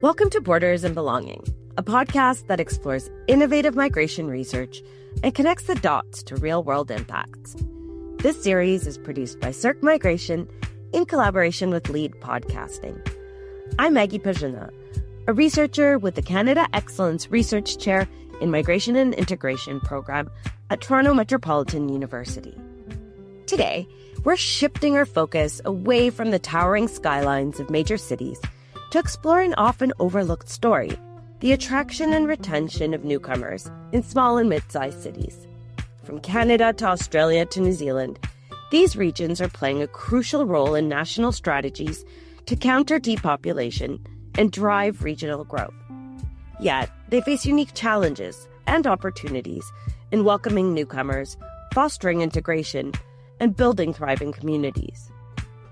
Welcome to Borders and Belonging, a podcast that explores innovative migration research and connects the dots to real-world impacts. This series is produced by CERC Migration in collaboration with Lead Podcasting. I'm Maggie Perzyna, a researcher with the Canada Excellence Research Chair in Migration and Integration program at Toronto Metropolitan University. Today, we're shifting our focus away from the towering skylines of major cities to explore an often overlooked story, the attraction and retention of newcomers in small and mid-sized cities. From Canada to Australia to New Zealand, these regions are playing a crucial role in national strategies to counter depopulation and drive regional growth. Yet, they face unique challenges and opportunities in welcoming newcomers, fostering integration, and building thriving communities.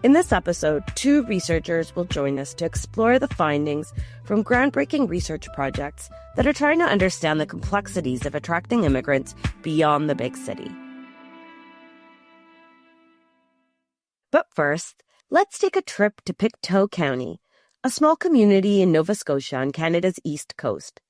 In this episode, two researchers will join us to explore the findings from groundbreaking research projects that are trying to understand the complexities of attracting immigrants beyond the big city. But first, let's take a trip to Pictou County, a small community in Nova Scotia on Canada's east coast.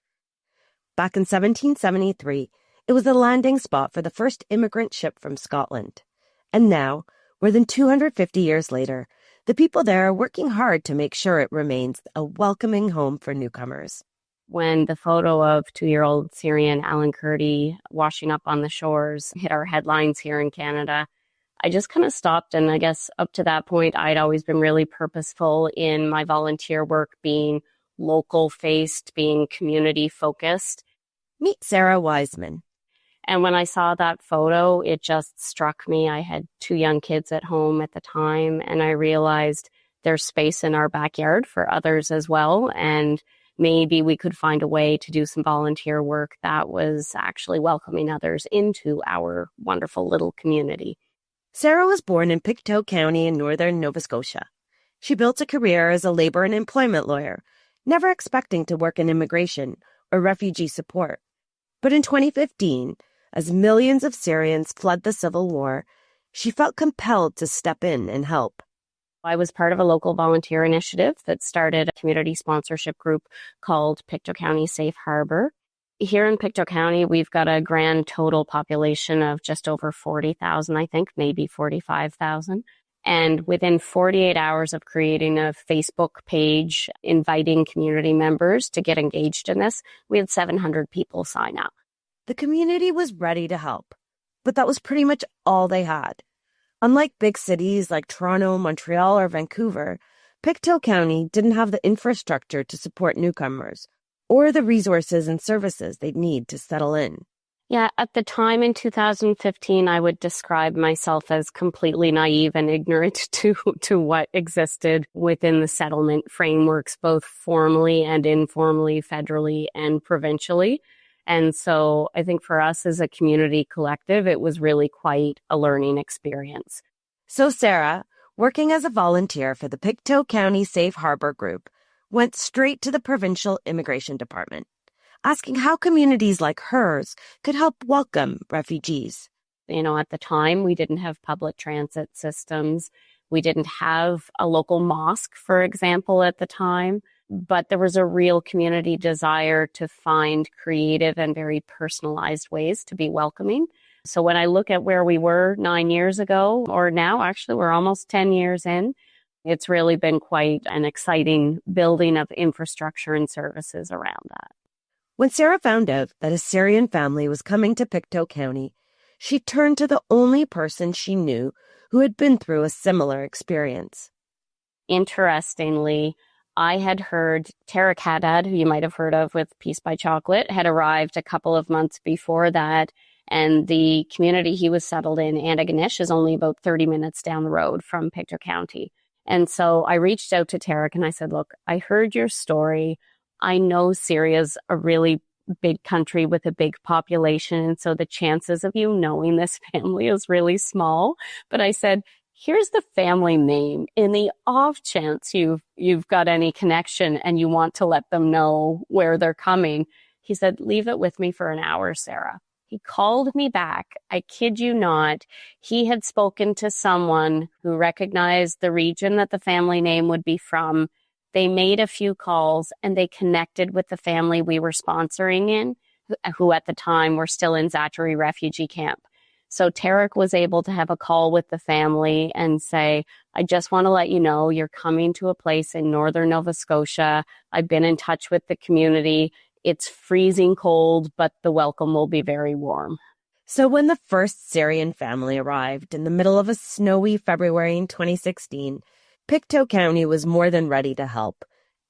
Back in 1773, it was the landing spot for the first immigrant ship from Scotland. And now, more than 250 years later, the people there are working hard to make sure it remains a welcoming home for newcomers. When the photo of 2-year-old Syrian Alan Kurdi washing up on the shores hit our headlines here in Canada, I just kind of stopped. And I guess up to that point, I'd always been really purposeful in my volunteer work, being local-faced, being community-focused. Meet Sarah Wiseman. And when I saw that photo, it just struck me. I had 2 young kids at home at the time, and I realized there's space in our backyard for others as well. And maybe we could find a way to do some volunteer work that was actually welcoming others into our wonderful little community. Sarah was born in Pictou County in northern Nova Scotia. She built a career as a labor and employment lawyer, never expecting to work in immigration or refugee support. But in 2015, as millions of Syrians fled the civil war, she felt compelled to step in and help. I was part of a local volunteer initiative that started a community sponsorship group called Pictou County Safe Harbor. Here in Pictou County, we've got a grand total population of just over 40,000, I think, maybe 45,000. And within 48 hours of creating a Facebook page, inviting community members to get engaged in this, we had 700 people sign up. The community was ready to help, but that was pretty much all they had. Unlike big cities like Toronto, Montreal, or Vancouver, Pictou County didn't have the infrastructure to support newcomers or the resources and services they'd need to settle in. Yeah, at the time in 2015, I would describe myself as completely naive and ignorant to what existed within the settlement frameworks, both formally and informally, federally and provincially. And so I think for us as a community collective, it was really quite a learning experience. So Sarah, working as a volunteer for the Pictou County Safe Harbor Group, went straight to the provincial immigration department, asking how communities like hers could help welcome refugees. You know, at the time, we didn't have public transit systems. We didn't have a local mosque, for example, at the time. But there was a real community desire to find creative and very personalized ways to be welcoming. So when I look at where we were 9 years ago, or now actually we're almost 10 years in, it's really been quite an exciting building of infrastructure and services around that. When Sarah found out that a Syrian family was coming to Pictou County, she turned to the only person she knew who had been through a similar experience. Interestingly, I had heard Tarek Haddad, who you might have heard of with Peace by Chocolate, had arrived a couple of months before that. And the community he was settled in, Antigonish, is only about 30 minutes down the road from Pictou County. And so I reached out to Tarek and I said, look, I heard your story. I know Syria's a really big country with a big population. And so the chances of you knowing this family is really small. But I said, here's the family name. In the off chance you've got any connection and you want to let them know where they're coming, he said, leave it with me for an hour, Sarah. He called me back. I kid you not. He had spoken to someone who recognized the region that the family name would be from. They made a few calls and they connected with the family we were sponsoring who at the time were still in Zachary refugee camp. So Tarek was able to have a call with the family and say, I just want to let you know you're coming to a place in northern Nova Scotia. I've been in touch with the community. It's freezing cold, but the welcome will be very warm. So when the first Syrian family arrived in the middle of a snowy February in 2016, Pictou County was more than ready to help,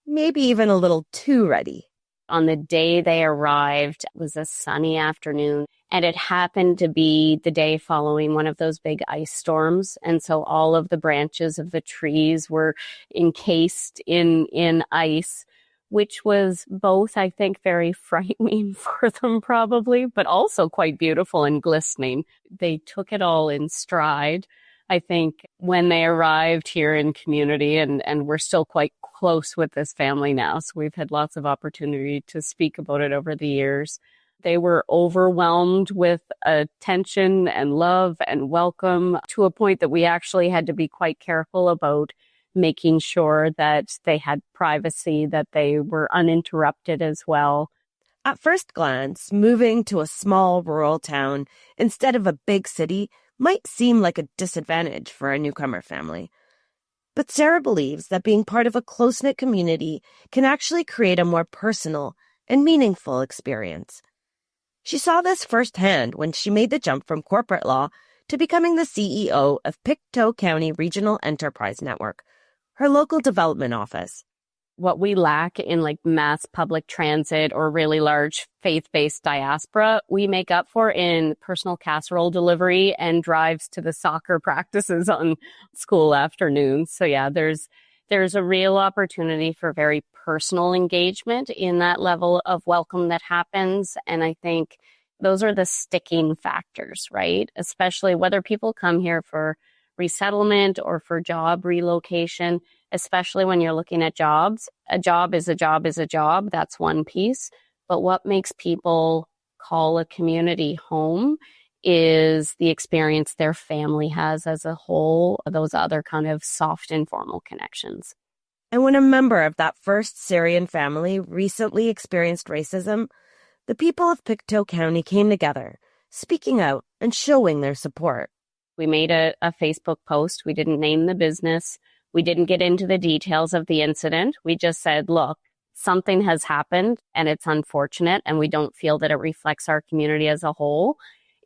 maybe even a little too ready. On the day they arrived, it was a sunny afternoon, and it happened to be the day following one of those big ice storms. And so all of the branches of the trees were encased in ice, which was both, I think, very frightening for them probably, but also quite beautiful and glistening. They took it all in stride. I think when they arrived here in community, and we're still quite close with this family now, so we've had lots of opportunity to speak about it over the years. They were overwhelmed with attention and love and welcome to a point that we actually had to be quite careful about making sure that they had privacy, that they were uninterrupted as well. At first glance, moving to a small rural town instead of a big city might seem like a disadvantage for a newcomer family. But Sarah believes that being part of a close-knit community can actually create a more personal and meaningful experience. She saw this firsthand when she made the jump from corporate law to becoming the CEO of Pictou County Regional Enterprise Network, her local development office. What we lack in like mass public transit or really large faith-based diaspora, we make up for in personal casserole delivery and drives to the soccer practices on school afternoons. So yeah, there's a real opportunity for very personal engagement in that level of welcome that happens. And I think those are the sticking factors, right? Especially whether people come here for resettlement or for job relocation, especially when you're looking at jobs. A job is a job is a job. That's one piece. But what makes people call a community home is the experience their family has as a whole, those other kind of soft, informal connections. And when a member of that first Syrian family recently experienced racism, the people of Pictou County came together, speaking out and showing their support. We made a Facebook post. We didn't name the business. We didn't get into the details of the incident. We just said, look, something has happened and it's unfortunate and we don't feel that it reflects our community as a whole.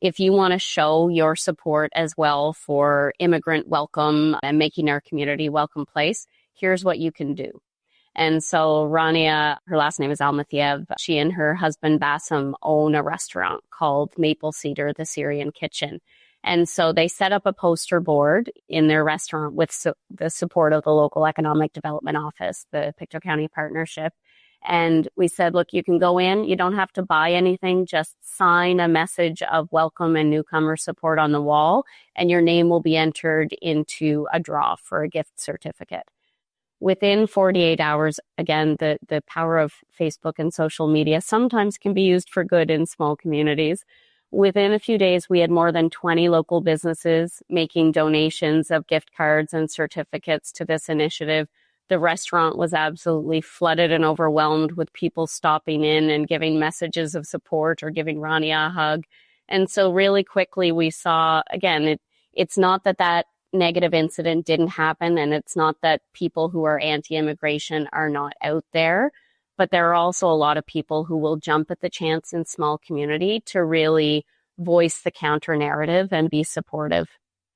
If you want to show your support as well for immigrant welcome and making our community a welcome place, here's what you can do. And so Rania, her last name is Almathiev, she and her husband Bassem own a restaurant called Maple Cedar, the Syrian Kitchen. And so they set up a poster board in their restaurant with the support of the local economic development office, the Pictou County Partnership. And we said, look, you can go in, you don't have to buy anything, just sign a message of welcome and newcomer support on the wall, and your name will be entered into a draw for a gift certificate. Within 48 hours, again, the power of Facebook and social media sometimes can be used for good in small communities. Within a few days, we had more than 20 local businesses making donations of gift cards and certificates to this initiative. The restaurant was absolutely flooded and overwhelmed with people stopping in and giving messages of support or giving Rania a hug. And so really quickly we saw, again, it's not that negative incident didn't happen, and it's not that people who are anti-immigration are not out there, but there are also a lot of people who will jump at the chance in small community to really voice the counter narrative and be supportive.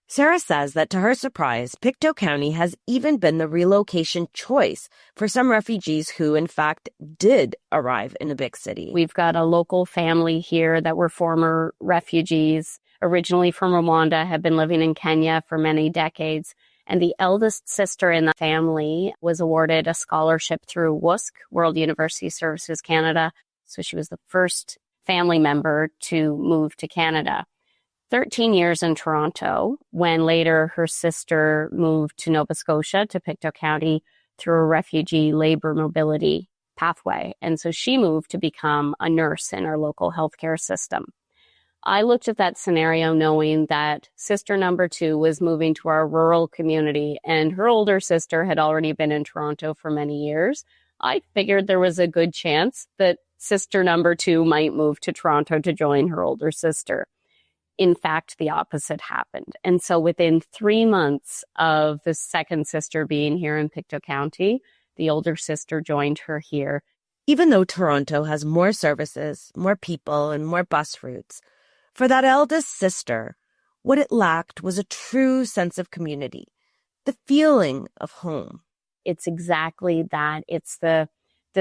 Sarah says that to her surprise, Pictou County has even been the relocation choice for some refugees who, in fact, did arrive in a big city. We've got a local family here that were former refugees, originally from Rwanda, have been living in Kenya for many decades. And the eldest sister in the family was awarded a scholarship through WUSC, World University Services Canada. So she was the first family member to move to Canada. 13 years in Toronto, when later her sister moved to Nova Scotia, to Pictou County, through a refugee labor mobility pathway. And so she moved to become a nurse in our local healthcare system. I looked at that scenario knowing that sister number 2 was moving to our rural community and her older sister had already been in Toronto for many years. I figured there was a good chance that sister number 2 might move to Toronto to join her older sister. In fact, the opposite happened. And so within 3 months of the second sister being here in Pictou County, the older sister joined her here. Even though Toronto has more services, more people, and more bus routes, for that eldest sister, what it lacked was a true sense of community, the feeling of home. It's exactly that. It's the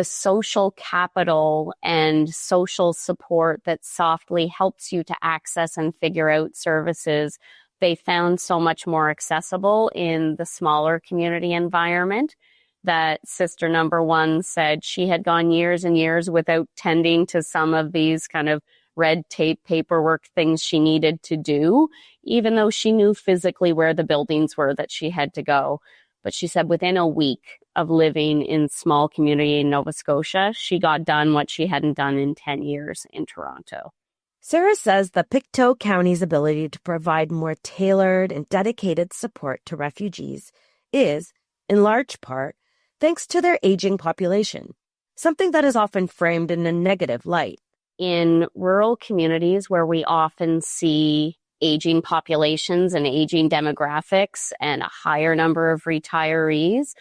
social capital and social support that softly helps you to access and figure out services they found so much more accessible in the smaller community environment. That sister number 1 said she had gone years and years without tending to some of these kind of red tape paperwork things she needed to do, even though she knew physically where the buildings were that she had to go. But she said within a week of living in small community in Nova Scotia, she got done what she hadn't done in 10 years in Toronto. Sarah says that Pictou County's ability to provide more tailored and dedicated support to refugees is, in large part, thanks to their aging population, something that is often framed in a negative light. In rural communities where we often see aging populations and aging demographics and a higher number of retirees,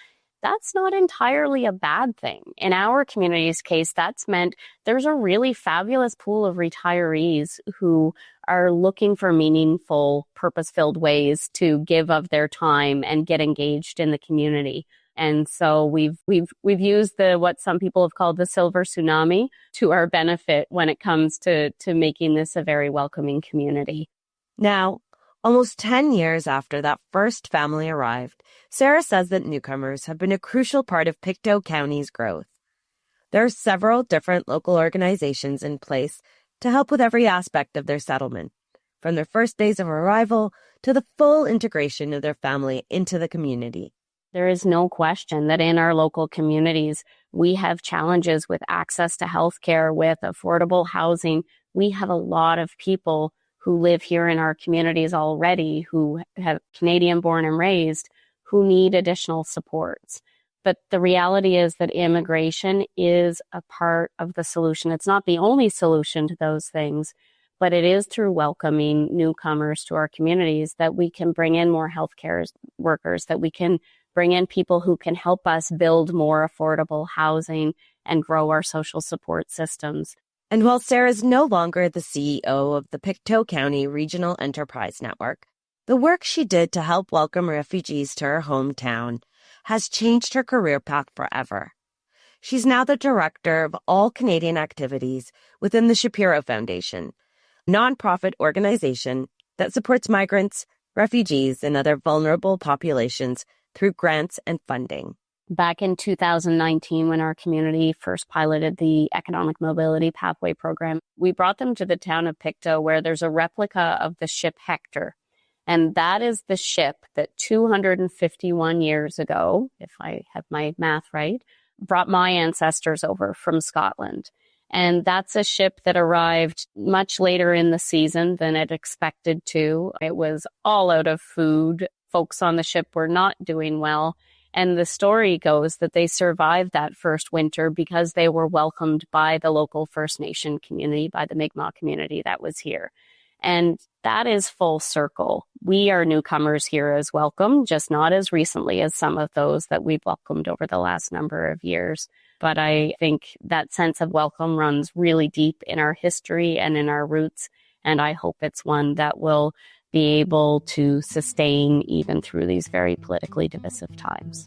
that's not entirely a bad thing. In our community's case, that's meant there's a really fabulous pool of retirees who are looking for meaningful, purpose-filled ways to give of their time and get engaged in the community. And so we've used what some people have called the silver tsunami to our benefit when it comes to making this a very welcoming community. Now, almost 10 years after that first family arrived, Sarah says that newcomers have been a crucial part of Pictou County's growth. There are several different local organizations in place to help with every aspect of their settlement, from their first days of arrival to the full integration of their family into the community. There is no question that in our local communities, we have challenges with access to healthcare, with affordable housing. We have a lot of people who live here in our communities already, who have Canadian born and raised, who need additional supports. But the reality is that immigration is a part of the solution. It's not the only solution to those things, but it is through welcoming newcomers to our communities that we can bring in more healthcare workers, that we can bring in people who can help us build more affordable housing and grow our social support systems. And while Sarah is no longer the CEO of the Pictou County Regional Enterprise Network, the work she did to help welcome refugees to her hometown has changed her career path forever. She's now the director of all Canadian activities within the Shapiro Foundation, a nonprofit organization that supports migrants, refugees, and other vulnerable populations through grants and funding. Back in 2019, when our community first piloted the Economic Mobility Pathway Program, we brought them to the town of Pictou, where there's a replica of the ship Hector. And that is the ship that 251 years ago, if I have my math right, brought my ancestors over from Scotland. And that's a ship that arrived much later in the season than it expected to. It was all out of food. Folks on the ship were not doing well. And the story goes that they survived that first winter because they were welcomed by the local First Nation community, by the Mi'kmaq community that was here. And that is full circle. We are newcomers here as welcome, just not as recently as some of those that we've welcomed over the last number of years. But I think that sense of welcome runs really deep in our history and in our roots. And I hope it's one that will be able to sustain even through these very politically divisive times.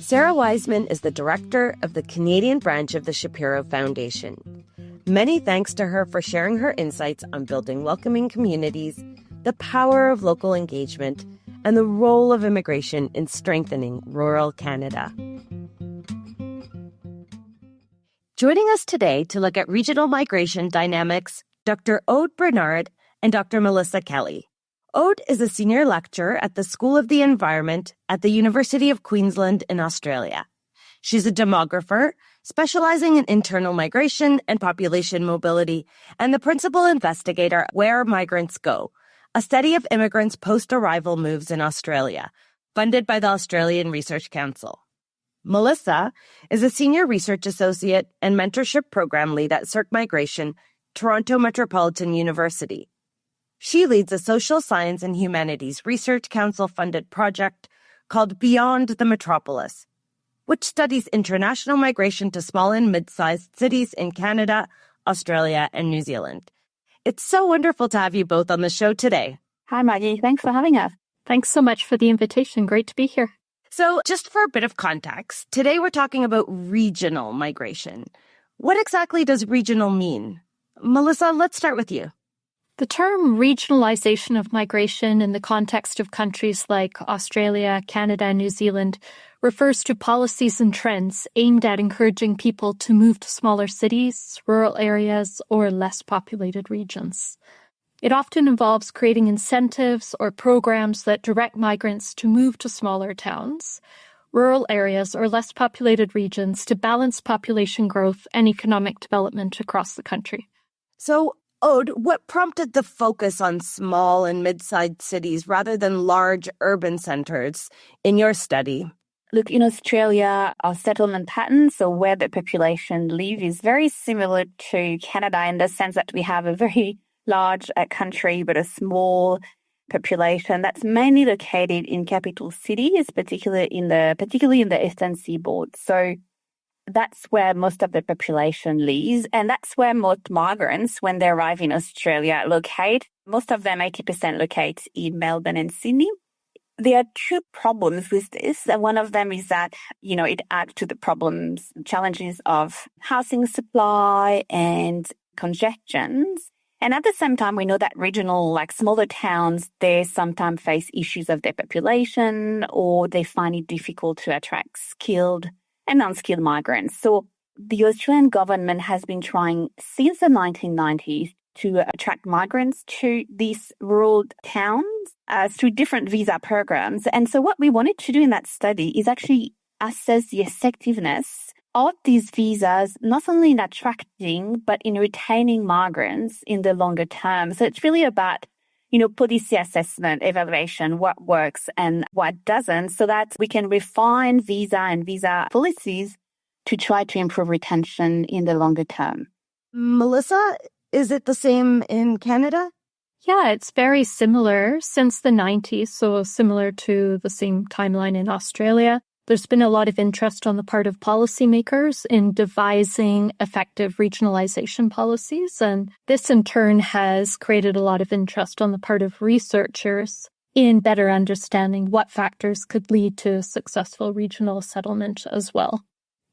Sarah Wiseman is the director of the Canadian branch of the Shapiro Foundation. Many thanks to her for sharing her insights on building welcoming communities, the power of local engagement, and the role of immigration in strengthening rural Canada. Joining us today to look at regional migration dynamics, Dr. Aude Bernard and Dr. Melissa Kelly. Aude is a senior lecturer at the School of the Environment at the University of Queensland in Australia. She's a demographer, specializing in internal migration and population mobility, and the principal investigator Where Migrants Go, a study of immigrants' post-arrival moves in Australia, funded by the Australian Research Council. Melissa is a senior research associate and mentorship program lead at CERC Migration, Toronto Metropolitan University. She leads a social science and humanities research council-funded project called Beyond the Metropolis, which studies international migration to small and mid-sized cities in Canada, Australia, and New Zealand. It's so wonderful to have you both on the show today. Hi, Maggie. Thanks for having us. Thanks so much for the invitation. Great to be here. So just for a bit of context, today we're talking about regional migration. What exactly does regional mean? Melissa, let's start with you. The term regionalization of migration in the context of countries like Australia, Canada, and New Zealand refers to policies and trends aimed at encouraging people to move to smaller cities, rural areas, or less populated regions. It often involves creating incentives or programs that direct migrants to move to smaller towns, rural areas, or less populated regions to balance population growth and economic development across the country. So, Aude, what prompted the focus on small and mid-sized cities rather than large urban centers in your study? Look, in Australia, our settlement pattern, so where the population live, is very similar to Canada in the sense that we have a very large country but a small population that's mainly located in capital cities, particularly in the eastern seaboard. So that's where most of the population lives, and that's where most migrants, when they arrive in Australia, locate. Most of them, 80%, locate in Melbourne and Sydney. There are two problems with this. One of them is that, it adds to the challenges of housing supply and congestions. And at the same time, we know that regional, smaller towns, they sometimes face issues of their population, or they find it difficult to attract skilled and unskilled migrants. So the Australian government has been trying since the 1990s to attract migrants to these rural towns through different visa programs. And so what we wanted to do in that study is actually assess the effectiveness of these visas, not only in attracting, but in retaining migrants in the longer term. So it's really about policy assessment, evaluation, what works and what doesn't, so that we can refine visa and visa policies to try to improve retention in the longer term. Melissa, is it the same in Canada? Yeah, it's very similar since the 90s, so similar to the same timeline in Australia. There's been a lot of interest on the part of policymakers in devising effective regionalization policies, and this in turn has created a lot of interest on the part of researchers in better understanding what factors could lead to successful regional settlement as well.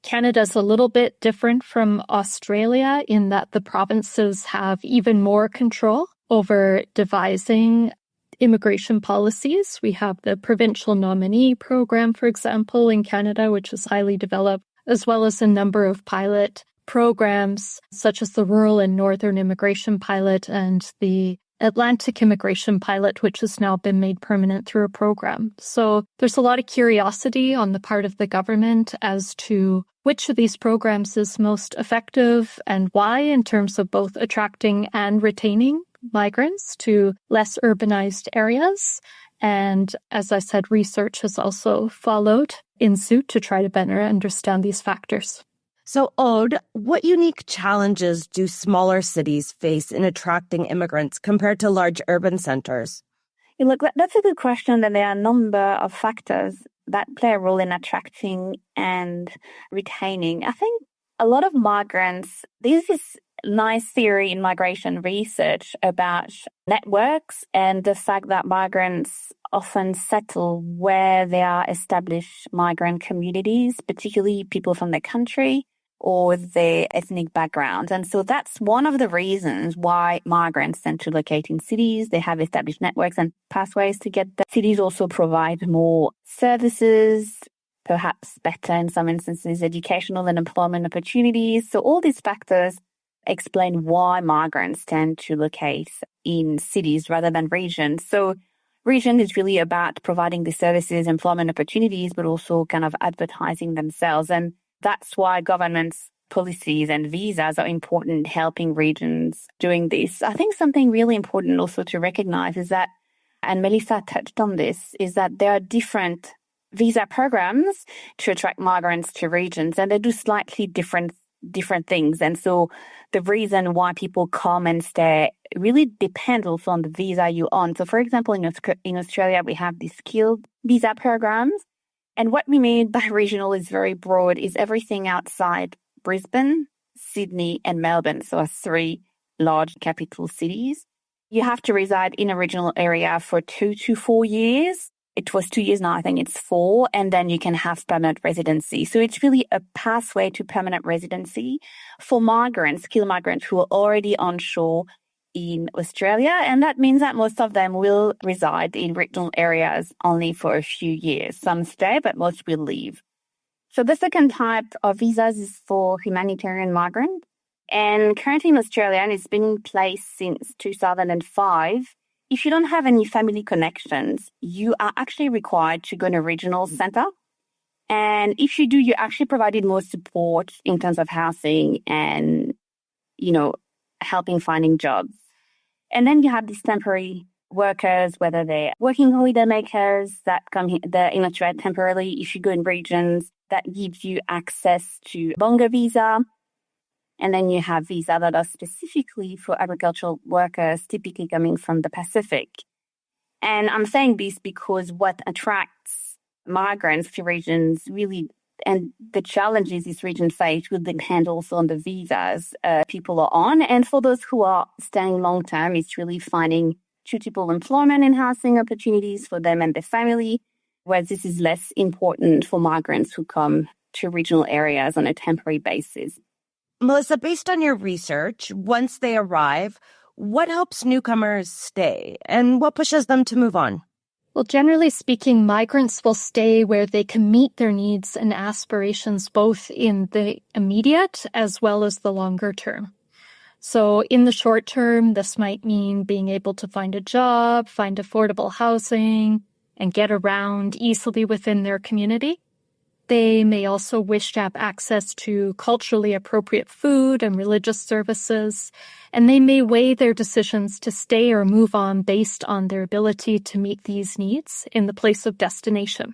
Canada's a little bit different from Australia in that the provinces have even more control over devising immigration policies. We have the provincial nominee program, for example, in Canada, which is highly developed, as well as a number of pilot programs, such as the Rural and Northern Immigration Pilot and the Atlantic Immigration Pilot, which has now been made permanent through a program. So there's a lot of curiosity on the part of the government as to which of these programs is most effective and why, in terms of both attracting and retaining migrants to less urbanized areas. And as I said, research has also followed in suit to try to better understand these factors. So, Aude, what unique challenges do smaller cities face in attracting immigrants compared to large urban centers? Look, that's a good question. And there are a number of factors that play a role in attracting and retaining. I think a lot of migrants, there's this nice theory in migration research about networks and the fact that migrants often settle where there are established migrant communities, particularly people from the country or their ethnic background. And so that's one of the reasons why migrants tend to locate in cities. They have established networks and pathways to get there. Cities also provide more services, perhaps better in some instances, educational and employment opportunities. So all these factors explain why migrants tend to locate in cities rather than regions. So region is really about providing the services, employment opportunities, but also kind of advertising themselves. And That's why governments' policies and visas are important in helping regions doing this. I think something really important also to recognize is that, and Melissa touched on this, is that there are different visa programs to attract migrants to regions, and they do slightly different things. And so the reason why people come and stay really depends also on the visa you're on. So for example, in Australia, we have the skilled visa programs. And what we mean by regional is very broad, is everything outside Brisbane, Sydney, and Melbourne. So 3 large capital cities. You have to reside in a regional area for 2 to 4 years. It was 2 years now, I think it's 4, and then you can have permanent residency. So it's really a pathway to permanent residency for migrants, skilled migrants who are already onshore in Australia. And that means that most of them will reside in regional areas only for a few years. Some stay, but most will leave. So the second type of visas is for humanitarian migrants. And currently in Australia, and it's been in place since 2005, if you don't have any family connections, you are actually required to go to a regional center. And if you do, you're actually provided more support in terms of housing and, helping finding jobs. And then you have these temporary workers, whether they're working holiday makers that come here, they're in Australia temporarily. If you go in regions, that gives you access to longer visa. And then you have visas that are specifically for agricultural workers, typically coming from the Pacific. And I'm saying this because what attracts migrants to regions really, and the challenges these regions face will depend also on the visas people are on. And for those who are staying long term, it's really finding suitable employment and housing opportunities for them and their family, whereas this is less important for migrants who come to regional areas on a temporary basis. Melissa, based on your research, once they arrive, what helps newcomers stay and what pushes them to move on? Well, generally speaking, migrants will stay where they can meet their needs and aspirations, both in the immediate as well as the longer term. So in the short term, this might mean being able to find a job, find affordable housing, and get around easily within their community. They may also wish to have access to culturally appropriate food and religious services, and they may weigh their decisions to stay or move on based on their ability to meet these needs in the place of destination.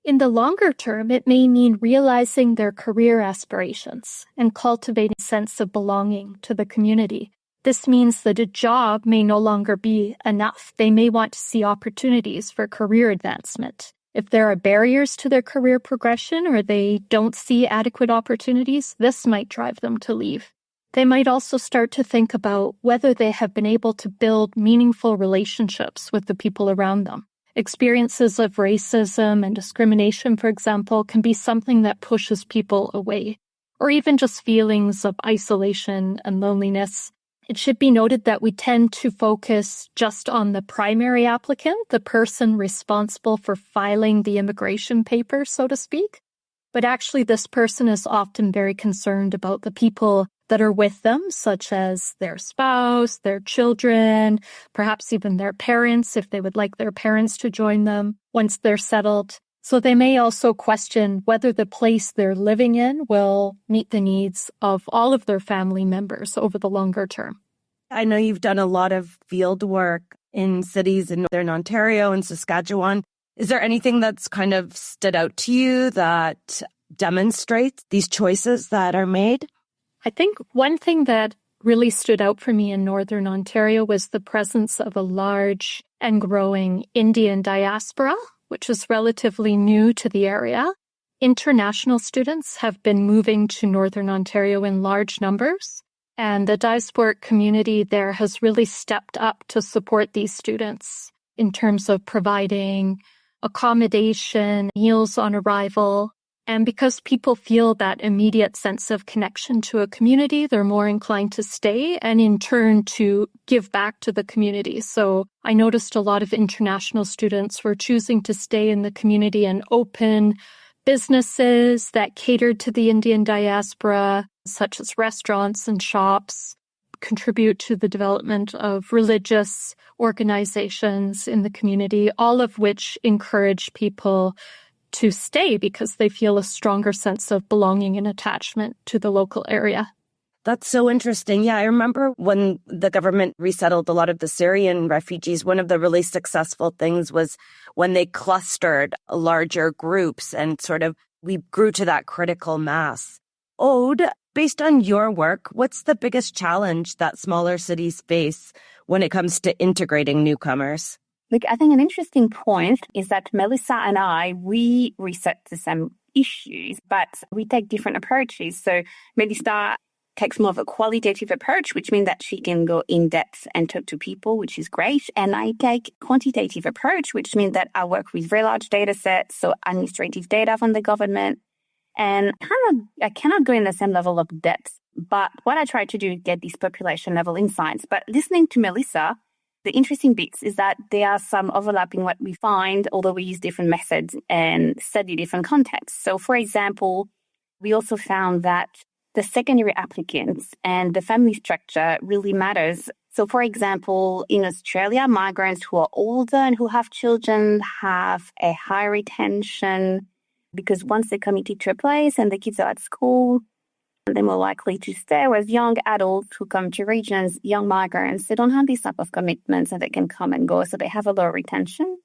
In the longer term, it may mean realizing their career aspirations and cultivating a sense of belonging to the community. This means that a job may no longer be enough. They may want to see opportunities for career advancement. If there are barriers to their career progression or they don't see adequate opportunities, this might drive them to leave. They might also start to think about whether they have been able to build meaningful relationships with the people around them. Experiences of racism and discrimination, for example, can be something that pushes people away, or even just feelings of isolation and loneliness. It should be noted that we tend to focus just on the primary applicant, the person responsible for filing the immigration paper, so to speak. But actually, this person is often very concerned about the people that are with them, such as their spouse, their children, perhaps even their parents, if they would like their parents to join them once they're settled. So they may also question whether the place they're living in will meet the needs of all of their family members over the longer term. I know you've done a lot of field work in cities in Northern Ontario and Saskatchewan. Is there anything that's kind of stood out to you that demonstrates these choices that are made? I think one thing that really stood out for me in Northern Ontario was the presence of a large and growing Indian diaspora, which is relatively new to the area. International students have been moving to Northern Ontario in large numbers, and the diasporic community there has really stepped up to support these students in terms of providing accommodation, meals on arrival. And because people feel that immediate sense of connection to a community, they're more inclined to stay and in turn to give back to the community. So I noticed a lot of international students were choosing to stay in the community and open businesses that catered to the Indian diaspora, such as restaurants and shops, contribute to the development of religious organizations in the community, all of which encourage people to stay because they feel a stronger sense of belonging and attachment to the local area. That's so interesting. Yeah, I remember when the government resettled a lot of the Syrian refugees, one of the really successful things was when they clustered larger groups and sort of we grew to that critical mass. Aude, based on your work, what's the biggest challenge that smaller cities face when it comes to integrating newcomers? Look, I think an interesting point is that Melissa and I, we research the same issues, but we take different approaches. So Melissa takes more of a qualitative approach, which means that she can go in depth and talk to people, which is great. And I take quantitative approach, which means that I work with very large data sets, so administrative data from the government. And I cannot go in the same level of depth. But what I try to do is get these population level insights. But listening to Melissa, the interesting bits is that there are some overlapping what we find, although we use different methods and study different contexts. So, for example, we also found that the secondary applicants and the family structure really matters. So, for example, in Australia, migrants who are older and who have children have a high retention because once they're committed to a place and the kids are at school, they're more likely to stay. Whereas young adults who come to regions, young migrants, they don't have this type of commitments and they can come and go, so they have a lower retention.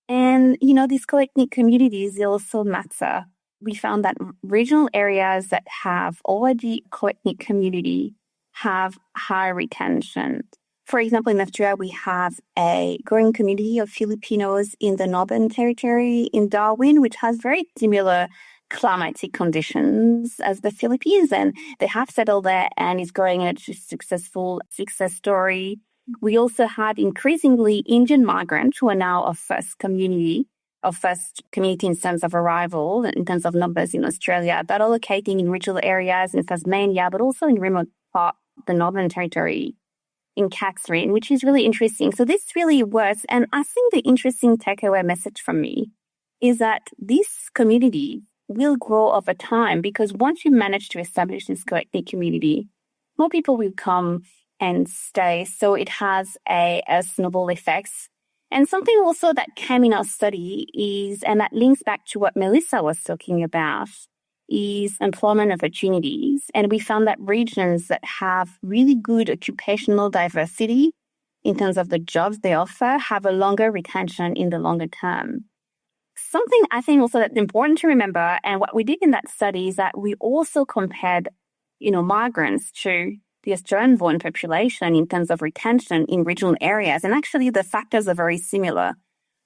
And, these co-ethnic communities, they also matter. We found that regional areas that have already co-ethnic community have high retention. For example, in Australia, we have a growing community of Filipinos in the Northern Territory in Darwin, which has very similar climatic conditions as the Philippines, and they have settled there and is growing a successful success story. We also had increasingly Indian migrants who are now our first community in terms of arrival, in terms of numbers in Australia, that are locating in regional areas in Tasmania, but also in remote part of the Northern Territory in Catherine, which is really interesting. So this really works. And I think the interesting takeaway message from me is that this community will grow over time because once you manage to establish this co-ethnic community, more people will come and stay. So it has a snowball effects. And something also that came in our study is, and that links back to what Melissa was talking about, is employment opportunities. And we found that regions that have really good occupational diversity in terms of the jobs they offer have a longer retention in the longer term. Something I think also that's important to remember, and what we did in that study is that we also compared, migrants to the Australian-born population in terms of retention in regional areas. And actually the factors are very similar.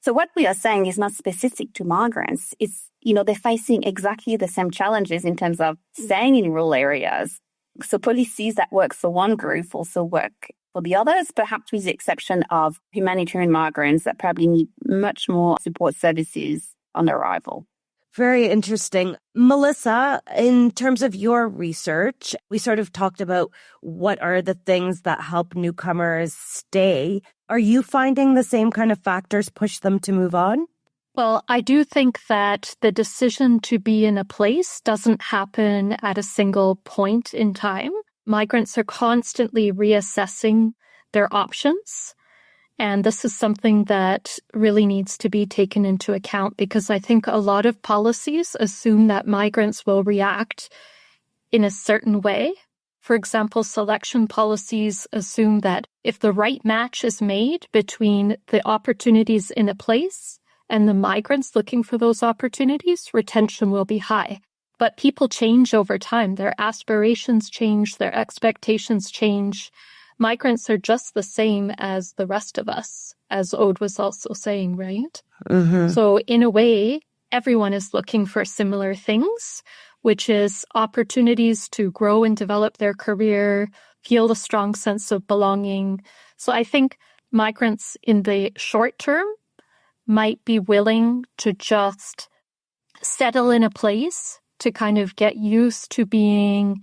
So what we are saying is not specific to migrants. It's, they're facing exactly the same challenges in terms of staying in rural areas. So policies that work for one group also work for the others, perhaps with the exception of humanitarian migrants that probably need much more support services on arrival. Very interesting. Melissa, in terms of your research, we sort of talked about what are the things that help newcomers stay. Are you finding the same kind of factors push them to move on? Well, I do think that the decision to be in a place doesn't happen at a single point in time. Migrants are constantly reassessing their options. And this is something that really needs to be taken into account because I think a lot of policies assume that migrants will react in a certain way. For example, selection policies assume that if the right match is made between the opportunities in a place and the migrants looking for those opportunities, retention will be high. But people change over time. Their aspirations change, their expectations change. Migrants are just the same as the rest of us, as Aude was also saying, right? Mm-hmm. So in a way, everyone is looking for similar things, which is opportunities to grow and develop their career, feel a strong sense of belonging. So I think migrants in the short term might be willing to just settle in a place to kind of get used to being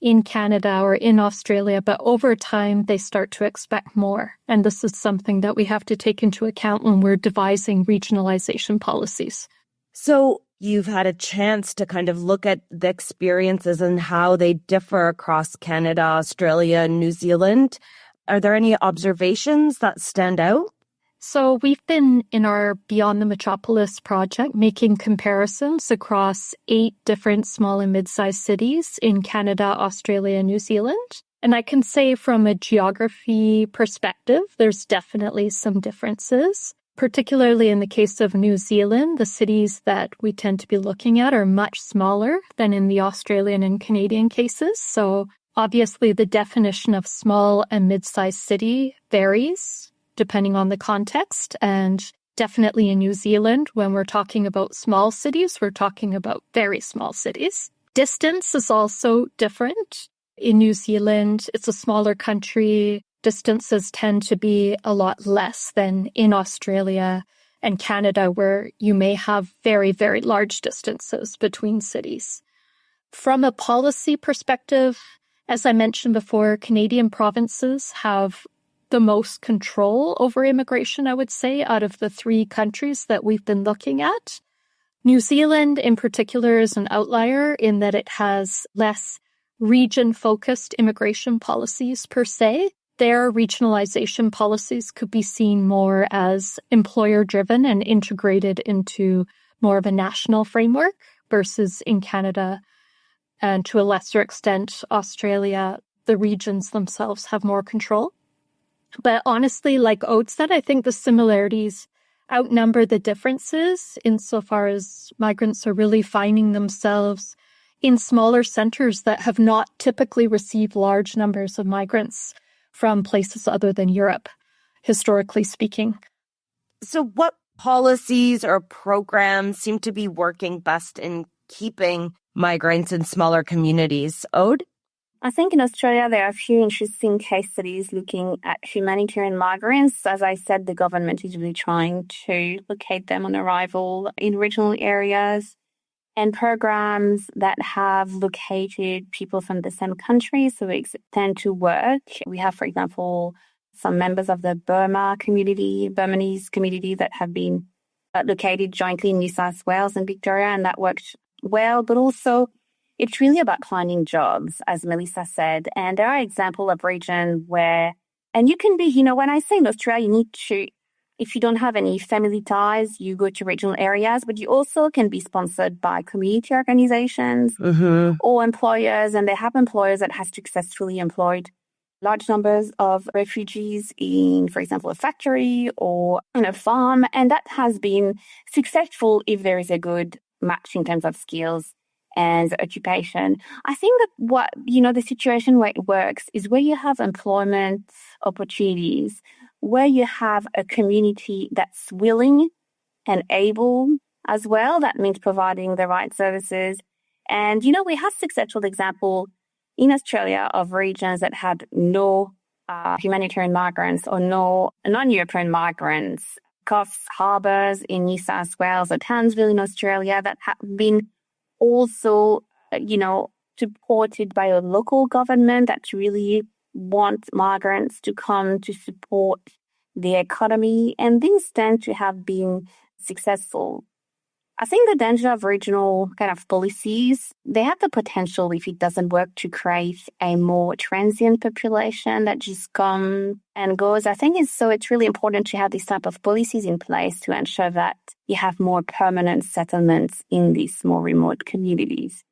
in Canada or in Australia, but over time they start to expect more. And this is something that we have to take into account when we're devising regionalization policies. So you've had a chance to kind of look at the experiences and how they differ across Canada, Australia, and New Zealand. Are there any observations that stand out? So we've been in our Beyond the Metropolis project making comparisons across 8 different small and mid-sized cities in Canada, Australia, and New Zealand. And I can say from a geography perspective, there's definitely some differences. Particularly in the case of New Zealand, the cities that we tend to be looking at are much smaller than in the Australian and Canadian cases. So obviously the definition of small and mid-sized city varies depending on the context. And definitely in New Zealand, when we're talking about small cities, we're talking about very small cities. Distance is also different. In New Zealand, it's a smaller country. Distances tend to be a lot less than in Australia and Canada, where you may have very, very large distances between cities. From a policy perspective, as I mentioned before, Canadian provinces have the most control over immigration, I would say, out of the 3 countries that we've been looking at. New Zealand, in particular, is an outlier in that it has less region-focused immigration policies per se. Their regionalization policies could be seen more as employer-driven and integrated into more of a national framework versus in Canada and to a lesser extent, Australia, the regions themselves have more control. But honestly, like Aude said, I think the similarities outnumber the differences insofar as migrants are really finding themselves in smaller centers that have not typically received large numbers of migrants from places other than Europe, historically speaking. So what policies or programs seem to be working best in keeping migrants in smaller communities? Aude? I think in Australia, there are a few interesting case studies looking at humanitarian migrants. As I said, the government is really trying to locate them on arrival in regional areas, and programs that have located people from the same country, so they tend to work. We have, for example, some members of the Burmese community that have been located jointly in New South Wales and Victoria, and that worked well. But also, it's really about finding jobs, as Melissa said. And there are examples of regions where, and you can be, when I say in Australia, you need to, if you don't have any family ties, you go to regional areas, but you also can be sponsored by community organizations or employers. And they have employers that have successfully employed large numbers of refugees in, for example, a factory or on a farm. And that has been successful if there is a good match in terms of skills and occupation. I think that what, the situation where it works is where you have employment opportunities, where you have a community that's willing and able as well. That means providing the right services. And, we have successful example in Australia of regions that had no humanitarian migrants or no non-European migrants. Coffs Harbours in New South Wales or Townsville in Australia that have been also, supported by a local government that really want migrants to come to support the economy. And these tend to have been successful. I think the danger of regional kind of policies, they have the potential, if it doesn't work, to create a more transient population that just comes and goes. I think it's really important to have this type of policies in place to ensure that you have more permanent settlements in these more remote communities.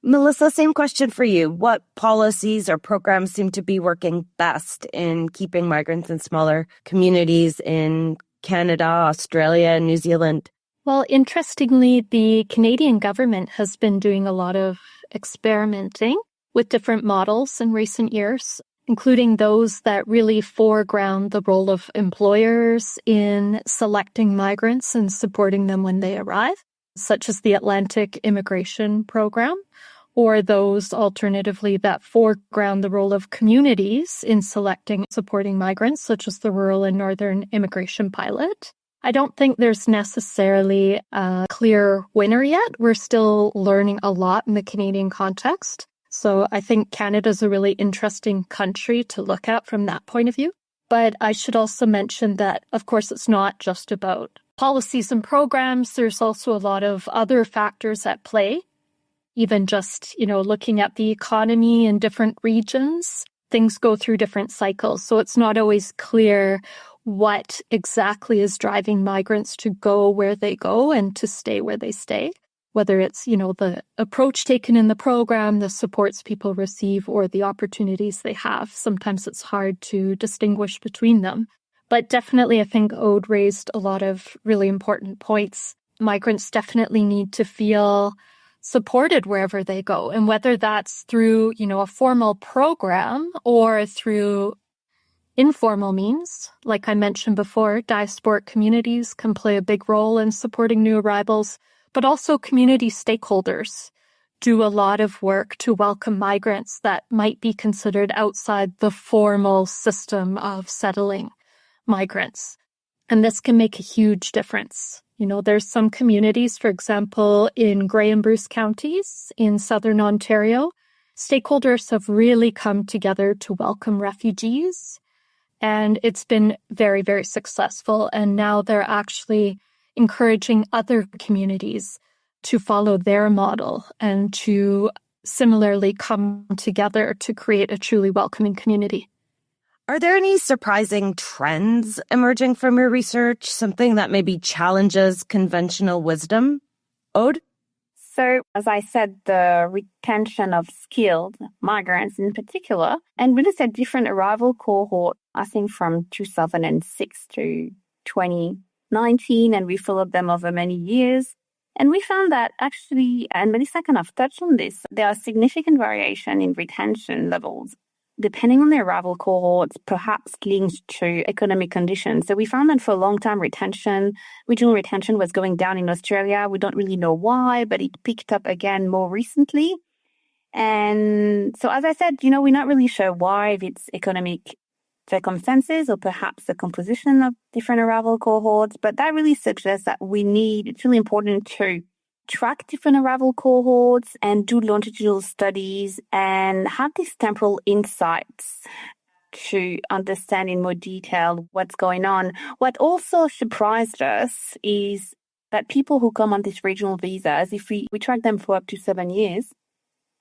Melissa, same question for you. What policies or programs seem to be working best in keeping migrants in smaller communities in Canada, Australia, and New Zealand? Well, interestingly, the Canadian government has been doing a lot of experimenting with different models in recent years, including those that really foreground the role of employers in selecting migrants and supporting them when they arrive, such as the Atlantic Immigration Program, or those alternatively that foreground the role of communities in selecting and supporting migrants, such as the Rural and Northern Immigration Pilot. I don't think there's necessarily a clear winner yet. We're still learning a lot in the Canadian context. So I think Canada's a really interesting country to look at from that point of view. But I should also mention that, of course, it's not just about policies and programs. There's also a lot of other factors at play. Even just, looking at the economy in different regions, things go through different cycles. So it's not always clear what exactly is driving migrants to go where they go and to stay where they stay, whether it's, the approach taken in the program, the supports people receive, or the opportunities they have. Sometimes it's hard to distinguish between them. But definitely, I think Aude raised a lot of really important points. Migrants definitely need to feel supported wherever they go. And whether that's through, a formal program or through informal means, like I mentioned before, diasporic communities can play a big role in supporting new arrivals, but also community stakeholders do a lot of work to welcome migrants that might be considered outside the formal system of settling migrants. And this can make a huge difference. There's some communities, for example, in Grey and Bruce counties in southern Ontario, stakeholders have really come together to welcome refugees. And it's been very, very successful. And now they're actually encouraging other communities to follow their model and to similarly come together to create a truly welcoming community. Are there any surprising trends emerging from your research, something that maybe challenges conventional wisdom? Aude? So, as I said, the retention of skilled migrants in particular, and we looked at different arrival cohort, I think from 2006 to 2019, and we followed them over many years. And we found that actually, and Melissa kind of touched on this, there are significant variation in retention levels depending on the arrival cohorts, perhaps linked to economic conditions. So we found that for a long time, regional retention was going down in Australia. We don't really know why, but it picked up again more recently. And so, as I said, we're not really sure why, if it's economic circumstances or perhaps the composition of different arrival cohorts, but that really suggests that it's really important to track different arrival cohorts and do longitudinal studies and have these temporal insights to understand in more detail what's going on. What also surprised us is that people who come on these regional visas, if we track them for up to 7 years,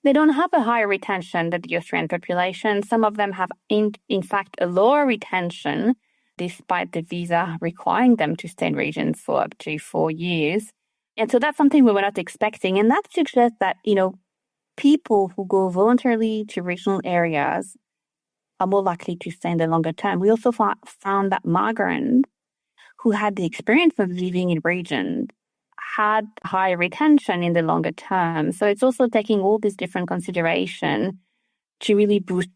they don't have a higher retention than the Australian population. Some of them have, in fact, a lower retention, despite the visa requiring them to stay in regions for up to 4 years. And so that's something we were not expecting. And that suggests that, people who go voluntarily to regional areas are more likely to stay in the longer term. We also found that migrants who had the experience of living in regions had higher retention in the longer term. So it's also taking all these different considerations to really boost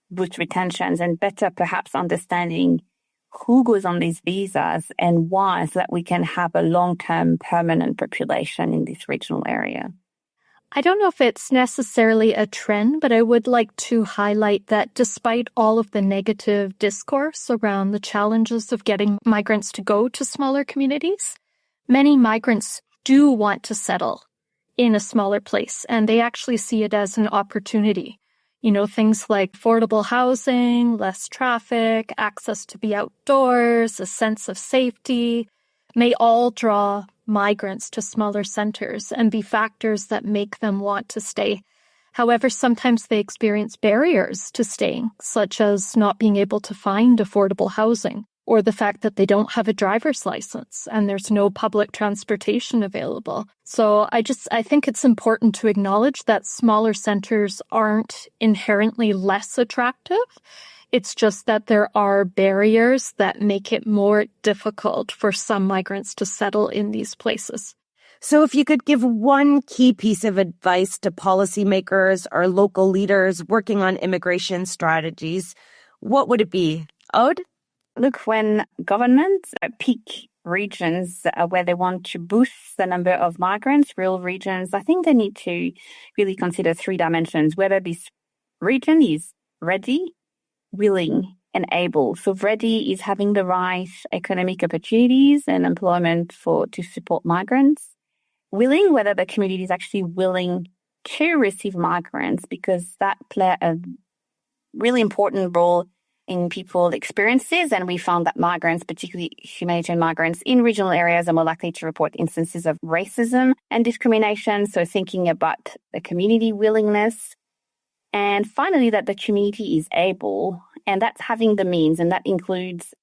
retentions and better perhaps understanding who goes on these visas and why, so that we can have a long-term permanent population in this regional area. I don't know if it's necessarily a trend, but I would like to highlight that despite all of the negative discourse around the challenges of getting migrants to go to smaller communities, many migrants do want to settle in a smaller place, and they actually see it as an opportunity. Things like affordable housing, less traffic, access to be outdoors, a sense of safety, may all draw migrants to smaller centers and be factors that make them want to stay. However, sometimes they experience barriers to staying, such as not being able to find affordable housing, or the fact that they don't have a driver's license and there's no public transportation available. So I think it's important to acknowledge that smaller centers aren't inherently less attractive. It's just that there are barriers that make it more difficult for some migrants to settle in these places. So if you could give one key piece of advice to policymakers or local leaders working on immigration strategies, what would it be? Aude? Look, when governments pick regions where they want to boost the number of migrants, rural regions, I think they need to really consider 3 dimensions, whether this region is ready, willing, and able. So ready is having the right economic opportunities and employment to support migrants. Willing, whether the community is actually willing to receive migrants, because that play a really important role in people's experiences. And we found that migrants, particularly humanitarian migrants in regional areas, are more likely to report instances of racism and discrimination. So thinking about the community willingness. And finally, that the community is able, and that's having the means. And that includes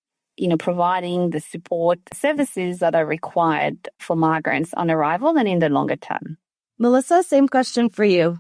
providing the support services that are required for migrants on arrival and in the longer term. Melissa, same question for you.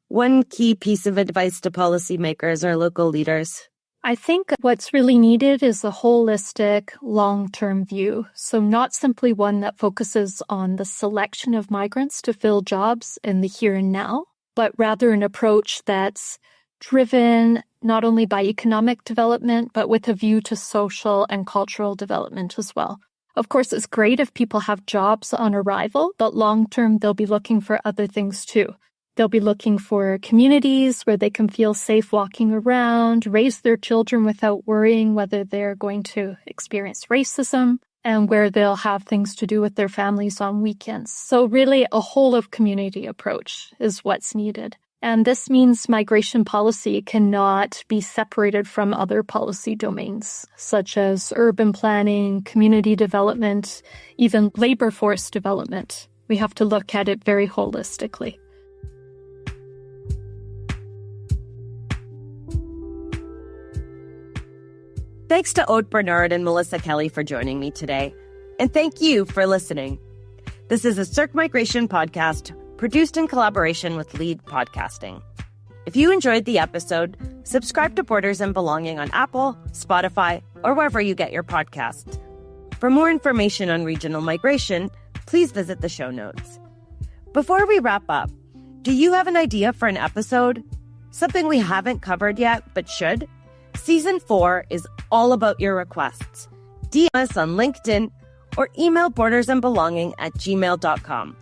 One key piece of advice to policymakers or local leaders? I think what's really needed is a holistic, long-term view. So not simply one that focuses on the selection of migrants to fill jobs in the here and now, but rather an approach that's driven not only by economic development, but with a view to social and cultural development as well. Of course, it's great if people have jobs on arrival, but long-term, they'll be looking for other things too. They'll be looking for communities where they can feel safe walking around, raise their children without worrying whether they're going to experience racism, and where they'll have things to do with their families on weekends. So really a whole of community approach is what's needed. And this means migration policy cannot be separated from other policy domains, such as urban planning, community development, even labor force development. We have to look at it very holistically. Thanks to Aude Bernard and Melissa Kelly for joining me today. And thank you for listening. This is a CERC Migration podcast produced in collaboration with Lead Podcasting. If you enjoyed the episode, subscribe to Borders and Belonging on Apple, Spotify, or wherever you get your podcasts. For more information on regional migration, please visit the show notes. Before we wrap up, do you have an idea for an episode? Something we haven't covered yet, but should? Season 4 is all about your requests. DM us on LinkedIn or email bordersandbelonging@gmail.com.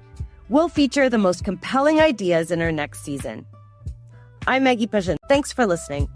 We'll feature the most compelling ideas in our next season. I'm Maggie Perzyna. Thanks for listening.